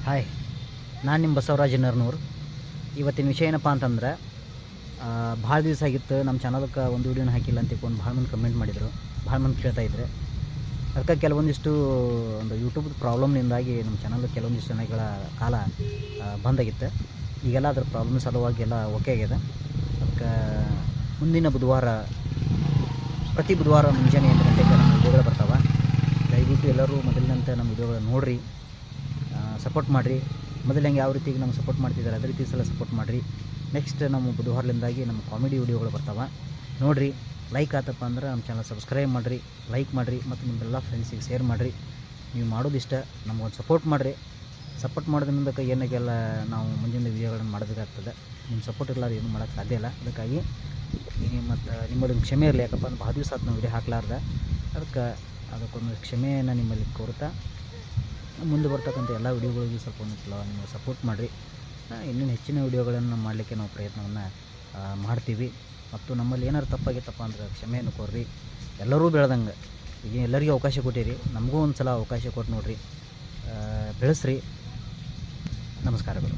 Hi, ನಾನು ನಿಮ್ಮ ಬಸವರಾಜ್ ನರ್ನೂರು. ಇವತ್ತಿನ ವಿಷಯ ಏನಪ್ಪ ಅಂತಂದ್ರೆ, ಭಾಳ ದಿವಸ ಆಗಿತ್ತು ನಮ್ಮ ಚಾನಲ್ಗೆ ಒಂದು ವೀಡಿಯೋನ ಹಾಕಿಲ್ಲ ಅಂತ ತಿಳ್ಕೊಂಡು ಭಾಳ ಮಂದಿ ಕಮೆಂಟ್ ಮಾಡಿದರು, ಭಾಳ ಮಂದಿ ಕೇಳ್ತಾಯಿದ್ರು. ಅದಕ್ಕೆ ಕೆಲವೊಂದಿಷ್ಟು ಒಂದು ಯೂಟ್ಯೂಬ್ ಪ್ರಾಬ್ಲಮ್ನಿಂದಾಗಿ ನಮ್ಮ ಚಾನಲ್ ಕೆಲವೊಂದಿಷ್ಟು ಜನಗಳ ಕಾಲ ಬಂದಾಗಿತ್ತು. ಈಗೆಲ್ಲ ಅದ್ರ ಪ್ರಾಬ್ಲಮ್ ಸಲುವಾಗಿ ಎಲ್ಲ ಓಕೆ ಆಗಿದೆ. ಅದಕ್ಕೆ ಮುಂದಿನ ಬುಧವಾರ, ಪ್ರತಿ ಬುಧವಾರ ಮುಂಜಾನೆ 8 ಗಂಟೆಗೆ ನಮ್ಮ ವಿಡಿಯೋಗಳು ಬರ್ತಾವೆ. ದಯವಿಟ್ಟು ಎಲ್ಲರೂ ಮೊದಲಿನಂತೆ ನಮ್ಮ ವಿಡಿಯೋಗಳನ್ನ ನೋಡಿರಿ, ಸಪೋರ್ಟ್ ಮಾಡಿರಿ. ಮೊದಲು ಯಾವ ರೀತಿಗೆ ನಮ್ಗೆ ಸಪೋರ್ಟ್ ಮಾಡ್ತಿದ್ದಾರೆ ಅದೇ ರೀತಿ ಸಲ ಸಪೋರ್ಟ್ ಮಾಡಿರಿ. ನೆಕ್ಸ್ಟ್ ನಮ್ಮ ಬುಧವಾರದಿಂದಾಗಿ ನಮ್ಮ ಕಾಮಿಡಿ ವಿಡಿಯೋಗಳು ಬರ್ತಾವೆ, ನೋಡಿರಿ. ಲೈಕ್ ಆತಪ್ಪ ಅಂದ್ರೆ ನಮ್ಮ ಚಾನಲ್ ಸಬ್ಸ್ಕ್ರೈಬ್ ಮಾಡಿರಿ, ಲೈಕ್ ಮಾಡಿರಿ, ಮತ್ತು ನಿಮ್ಮೆಲ್ಲ ಫ್ರೆಂಡ್ಸಿಗೆ ಶೇರ್ ಮಾಡಿರಿ. ನೀವು ಮಾಡೋದಿಷ್ಟ ನಮಗೊಂದು ಸಪೋರ್ಟ್ ಮಾಡಿರಿ. ಸಪೋರ್ಟ್ ಮಾಡೋದ್ರಿಂದ ಏನಾಗೆಲ್ಲ ನಾವು ಮುಂದಿನ ವಿಡಿಯೋಗಳನ್ನು ಮಾಡಬೇಕಾಗ್ತದೆ. ನಿಮ್ಮ ಸಪೋರ್ಟ್ ಇರಲಾರ್ದು ಏನೂ ಮಾಡೋಕ್ಕೆ ಸಾಧ್ಯ ಇಲ್ಲ. ಅದಕ್ಕಾಗಿ ಮತ್ತು ನಿಮ್ಮಲ್ಲಿ ಕ್ಷಮೆ ಇರಲಿ, ಯಾಕಪ್ಪ ಅಂದ್ರೆ ಭಾಳ ದಿವಸ ಆತು ನಾವು ವಿಡಿಯೋ ಹಾಕ್ಲಾರ್ದೆ. ಅದಕ್ಕೊಂದು ಕ್ಷಮೆಯನ್ನು ನಿಮ್ಮಲ್ಲಿ ಕೋರುತ್ತಾ, ಮುಂದೆ ಬರ್ತಕ್ಕಂಥ ಎಲ್ಲ ವಿಡಿಯೋಗಳಿಗೂ ಸ್ವಲ್ಪ ನೀವು ಸಪೋರ್ಟ್ ಮಾಡಿರಿ. ಇನ್ನೂ ಹೆಚ್ಚಿನ ವಿಡಿಯೋಗಳನ್ನು ಮಾಡಲಿಕ್ಕೆ ನಾವು ಪ್ರಯತ್ನವನ್ನು ಮಾಡ್ತೀವಿ. ಮತ್ತು ನಮ್ಮಲ್ಲಿ ಏನಾದ್ರು ತಪ್ಪಾಗಿತ್ತಪ್ಪ ಅಂದ್ರೆ ಕ್ಷಮೆಯನ್ನು ಕೋರ್ರಿ. ಎಲ್ಲರೂ ಬೆಳೆದಂಗೆ ಈಗ ಎಲ್ಲರಿಗೂ ಅವಕಾಶ ಕೊಟ್ಟಿರಿ, ನಮಗೂ ಒಂದು ಸಲ ಅವಕಾಶ ಕೊಟ್ಟು ನೋಡಿರಿ, ಬೆಳೆಸ್ರಿ. ನಮಸ್ಕಾರಗಳು.